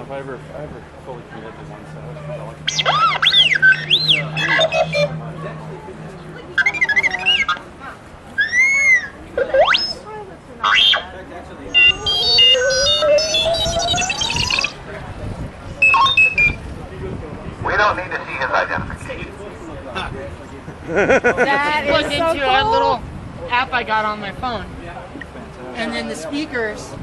if I ever fully commit to one set. We don't need to see his identification. That is Plugged so into cool. a little app I got on my phone, and then the speakers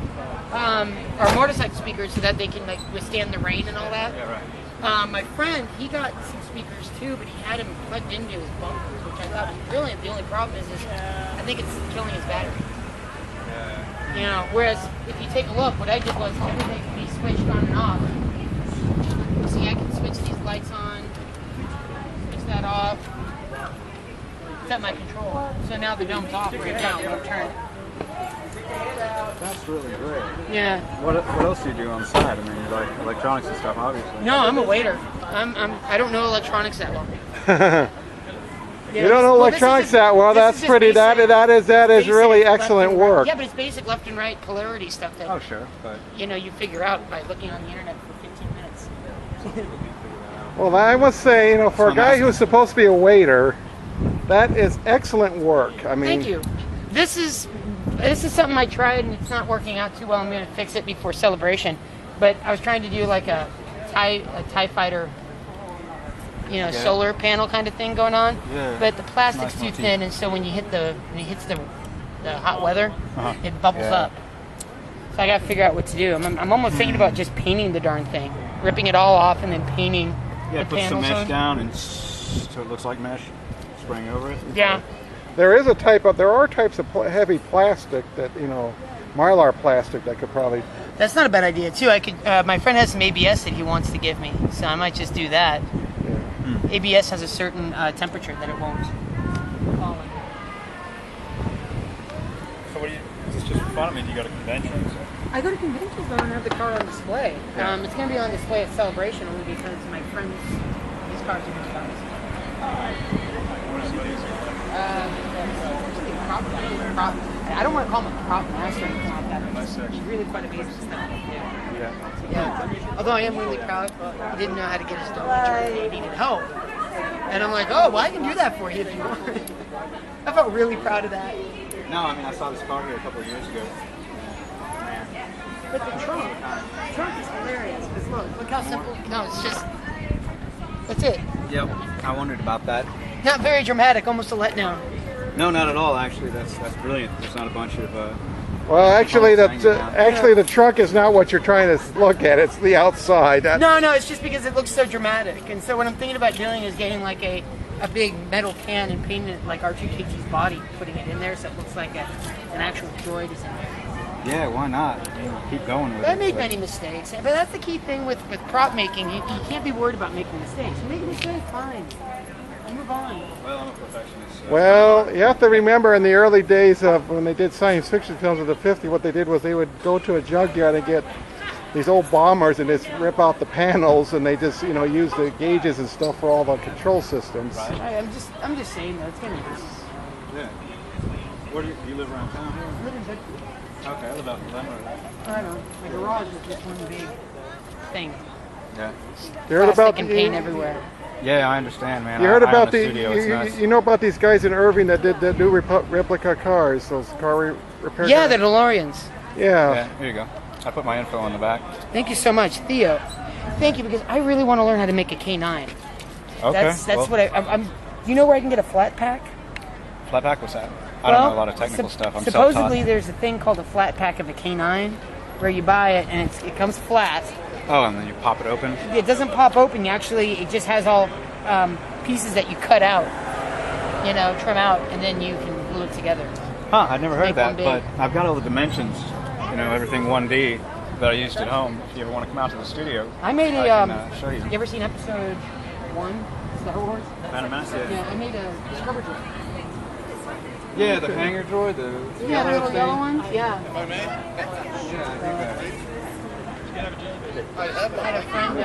are motorcycle speakers so that they can like withstand the rain and all that. Yeah, right. My friend, he got some speakers too, but he had them plugged into his bumpers, which I thought was brilliant. The only problem is I think it's killing his battery. Yeah. You know, whereas if you take a look, what I did was everything can be switched on and off. See, I can switch these lights on, switch that off, set my control. So now the dome's off right now when I'm turning. That's really great. Yeah. What else do you do on the side? I mean, you like electronics and stuff, obviously. No, I'm a waiter. I don't know electronics that well. You don't know electronics that well. That's pretty. That is really excellent work. Yeah, but it's basic left and right polarity stuff that Oh, sure, but you know you figure out by looking on the internet for 15 minutes. Well, I must say, you know, for a guy who's supposed to be a waiter, that is excellent work. I mean, Thank you. This is something I tried and it's not working out too well. I'm going to fix it before celebration. But I was trying to do like a TIE fighter, you know, solar panel kind of thing going on. Yeah. But the plastic's too thin, and so when it hits the hot weather, it bubbles up. So I got to figure out what to do. I'm almost thinking about just painting the darn thing, ripping it all off, and then painting the put some panels mesh on. down and so it looks like mesh, spraying over it. Yeah. there are types of heavy plastic that, you know, Mylar plastic that could probably. That's not a bad idea too. I could. My friend has some ABS that he wants to give me, so I might just do that. ABS has a certain temperature that it won't fall in. So what do you? Is this just for fun? I mean, you go to conventions? I go to conventions, but I don't have the car on display. It's going to be on display at Celebration only because my friend's his car's are going to be I don't want to call him a prop master or anything like that. He's really quite a beast at stuff. Yeah. Although I am really proud, he didn't know how to get his dog insurance. He needed help. And I'm like, oh, well, I can do that for you if you want. I felt really proud of that. No, I mean, I saw this car here a couple of years ago. But the trunk is hilarious. Because look how simple. No, it's just, that's it. Yep, I wondered about that. Not very dramatic, almost a letdown. No, not at all. Actually, that's brilliant. There's not a bunch of. Well, actually, Actually, the trunk is not what you're trying to look at. It's the outside. No, it's just because it looks so dramatic. And so what I'm thinking about doing is getting like a big metal can and painting it like R2-K2's body, putting it in there so it looks like an actual droid is in there. Yeah, why not? I mean, keep going with it. I made many mistakes, but that's the key thing with prop making. You can't be worried about making mistakes. You make a mistake, fine. Move on. Well, I'm a perfectionist. So. Well, you have to remember in the early days of when they did science fiction films of the 50s, what they did was they would go to a junkyard and get these old bombers and just rip out the panels, and they just, you know, use the gauges and stuff for all the control systems. Right. I'm just saying though, it's gonna be. Yeah. Where do you live around town here? I live in Bedford. Okay, I live out in Glenroe. I know. My garage is just one big thing. Yeah. You heard about and paint everywhere. Yeah, I understand, man. You heard I own about a studio. It's nuts. you know about these guys in Irving that did new replica cars, those car repair. Yeah, guys? the DeLoreans. Yeah. Here you go. I put my info on the back. Thank you so much, Theo. Thank you, because I really want to learn how to make a K9. Okay. That's what I'm. You know where I can get a flat pack? Flat pack, what's that? I don't know a lot of technical stuff. I'm supposedly self-taught. there's a thing called a flat pack of a K9, where you buy it and it comes flat. Oh, and then you pop it open? It doesn't pop open. It just has all pieces that you cut out, you know, trim out, and then you can glue it together. Huh, I'd never heard of that, Make but one big. I've got all the dimensions, you know, everything 1D that I used at home. If you ever want to come out to the studio, I made I can show you. You ever seen episode 1, Star Wars? Phantom Menace? Yeah, I made a Discover droid. Yeah, the hanger droid, the Yeah, the little yellow ones. Yeah. Yeah, I think that. I had a friend.